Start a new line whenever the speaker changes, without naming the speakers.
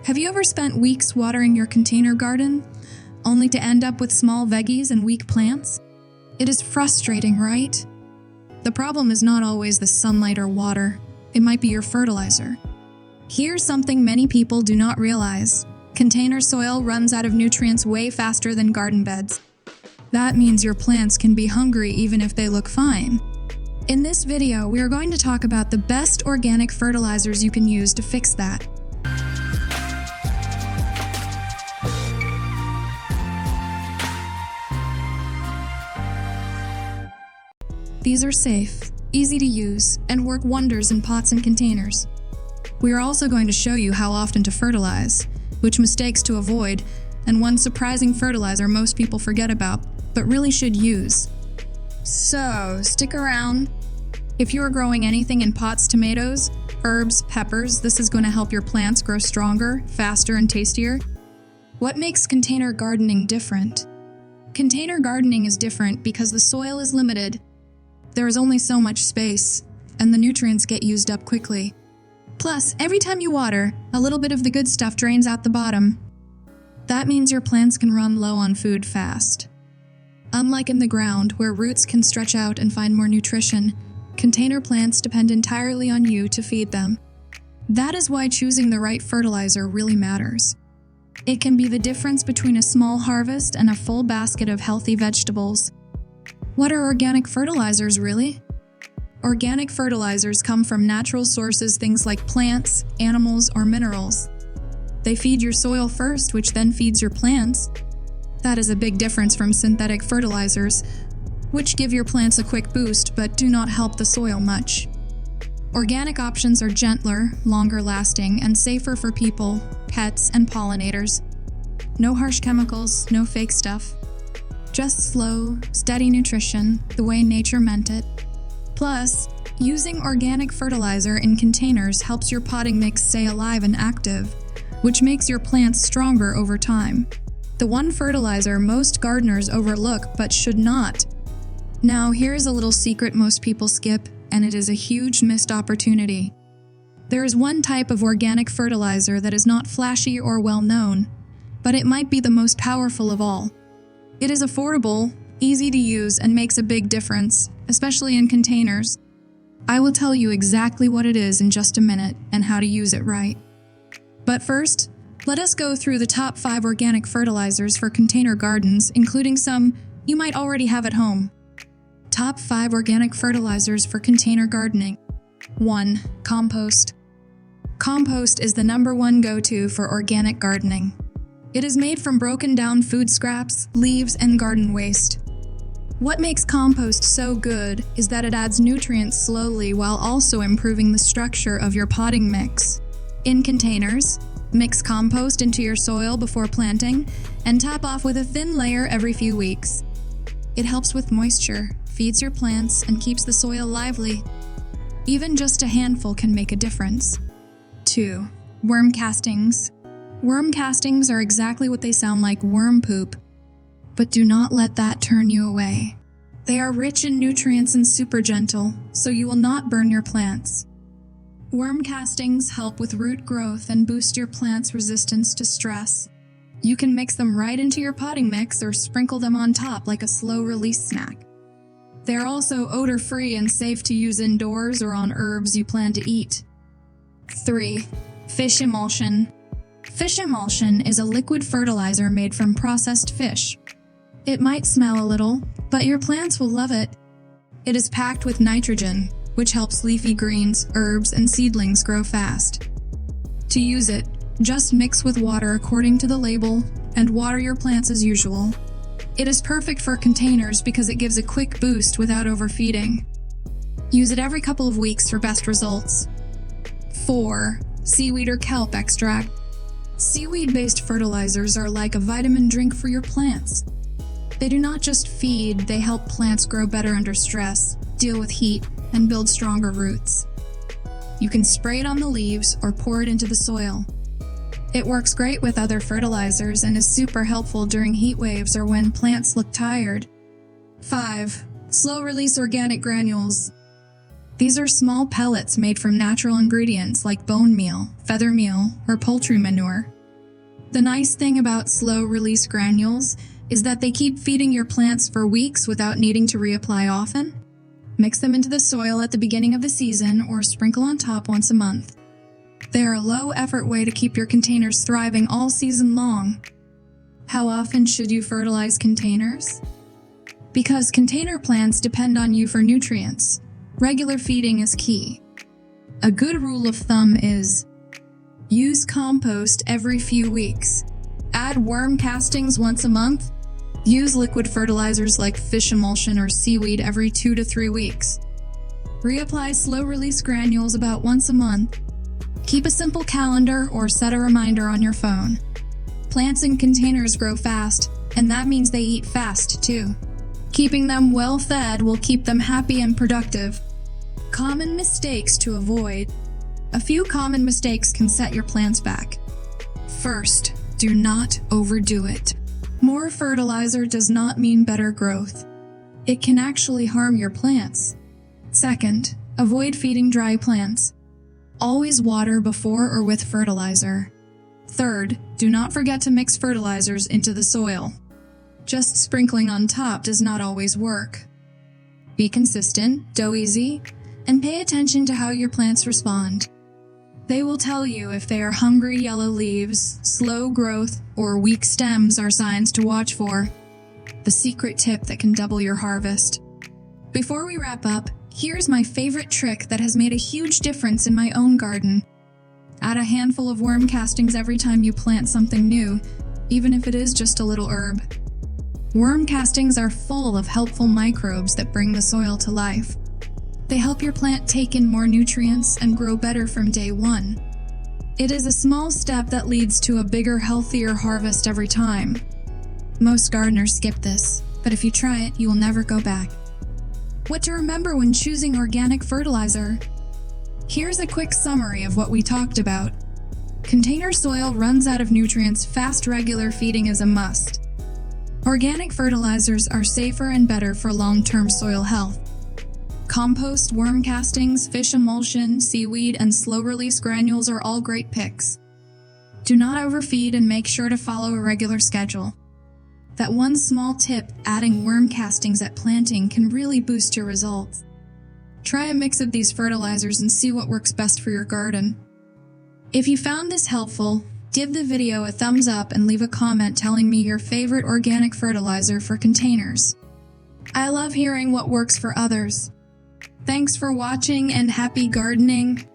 Have you ever spent weeks watering your container garden, only to end up with small veggies and weak plants? It is frustrating, right? The problem is not always the sunlight or water. It might be your fertilizer. Here's something many people do not realize. Container soil runs out of nutrients way faster than garden beds. That means your plants can be hungry even if they look fine. In this video, we are going to talk about the best organic fertilizers you can use to fix that. These are safe, easy to use, and work wonders in pots and containers. We are also going to show you how often to fertilize, which mistakes to avoid, and one surprising fertilizer most people forget about, but really should use. So, stick around. If you are growing anything in pots, tomatoes, herbs, peppers, this is going to help your plants grow stronger, faster, and tastier. What makes container gardening different? Container gardening is different because the soil is limited. There is only so much space, and the nutrients get used up quickly. Plus, every time you water, a little bit of the good stuff drains out the bottom. That means your plants can run low on food fast. Unlike in the ground, where roots can stretch out and find more nutrition, container plants depend entirely on you to feed them. That is why choosing the right fertilizer really matters. It can be the difference between a small harvest and a full basket of healthy vegetables. What are organic fertilizers, really? Organic fertilizers come from natural sources, things like plants, animals, or minerals. They feed your soil first, which then feeds your plants. That is a big difference from synthetic fertilizers, which give your plants a quick boost but do not help the soil much. Organic options are gentler, longer lasting, and safer for people, pets, and pollinators. No harsh chemicals, no fake stuff. Just slow, steady nutrition, the way nature meant it. Plus, using organic fertilizer in containers helps your potting mix stay alive and active, which makes your plants stronger over time. The one fertilizer most gardeners overlook but should not. Now, here's a little secret most people skip, and it is a huge missed opportunity. There is one type of organic fertilizer that is not flashy or well known, but it might be the most powerful of all. It is affordable, easy to use, and makes a big difference, especially in containers. I will tell you exactly what it is in just a minute and how to use it right. But first, let us go through the top 5 organic fertilizers for container gardens, including some you might already have at home. Top 5 organic fertilizers for container gardening. 1. Compost. Compost is the #1 go-to for organic gardening. It is made from broken down food scraps, leaves, and garden waste. What makes compost so good is that it adds nutrients slowly while also improving the structure of your potting mix. In containers, mix compost into your soil before planting and top off with a thin layer every few weeks. It helps with moisture, feeds your plants, and keeps the soil lively. Even just a handful can make a difference. 2. Worm castings. Worm castings are exactly what they sound like, worm poop. But do not let that turn you away. They are rich in nutrients and super gentle, so you will not burn your plants. Worm castings help with root growth and boost your plant's resistance to stress. You can mix them right into your potting mix or sprinkle them on top like a slow-release snack. They're also odor-free and safe to use indoors or on herbs you plan to eat. 3. Fish emulsion. Fish emulsion is a liquid fertilizer made from processed fish. It might smell a little, but your plants will love it. It is packed with nitrogen, which helps leafy greens, herbs, and seedlings grow fast. To use it, just mix with water according to the label and water your plants as usual. It is perfect for containers because it gives a quick boost without overfeeding. Use it every couple of weeks for best results. 4. Seaweed or kelp extract. Seaweed-based fertilizers are like a vitamin drink for your plants. They do not just feed, they help plants grow better under stress, deal with heat, and build stronger roots. You can spray it on the leaves or pour it into the soil. It works great with other fertilizers and is super helpful during heat waves or when plants look tired. 5. Slow-release organic granules. These are small pellets made from natural ingredients like bone meal, feather meal, or poultry manure. The nice thing about slow-release granules is that they keep feeding your plants for weeks without needing to reapply often. Mix them into the soil at the beginning of the season or sprinkle on top once a month. They are a low-effort way to keep your containers thriving all season long. How often should you fertilize containers? Because container plants depend on you for nutrients, regular feeding is key. A good rule of thumb is use compost every few weeks. Add worm castings once a month. Use liquid fertilizers like fish emulsion or seaweed every 2 to 3 weeks. Reapply slow-release granules about once a month. Keep a simple calendar or set a reminder on your phone. Plants in containers grow fast, and that means they eat fast too. Keeping them well fed will keep them happy and productive. Common mistakes to avoid. A few common mistakes can set your plants back. First, do not overdo it. More fertilizer does not mean better growth. It can actually harm your plants. Second, avoid feeding dry plants. Always water before or with fertilizer. Third, do not forget to mix fertilizers into the soil. Just sprinkling on top does not always work. Be consistent, do easy, and pay attention to how your plants respond. They will tell you if they are hungry yellow leaves, slow growth, or weak stems are signs to watch for. The secret tip that can double your harvest. Before we wrap up, here's my favorite trick that has made a huge difference in my own garden. Add a handful of worm castings every time you plant something new, even if it is just a little herb. Worm castings are full of helpful microbes that bring the soil to life. They help your plant take in more nutrients and grow better from day one. It is a small step that leads to a bigger, healthier harvest every time. Most gardeners skip this, but if you try it, you will never go back. What to remember when choosing organic fertilizer? Here's a quick summary of what we talked about. Container soil runs out of nutrients, fast regular feeding is a must. Organic fertilizers are safer and better for long-term soil health. Compost, worm castings, fish emulsion, seaweed, and slow-release granules are all great picks. Do not overfeed and make sure to follow a regular schedule. That one small tip, adding worm castings at planting, can really boost your results. Try a mix of these fertilizers and see what works best for your garden. If you found this helpful, give the video a thumbs up and leave a comment telling me your favorite organic fertilizer for containers. I love hearing what works for others. Thanks for watching and happy gardening!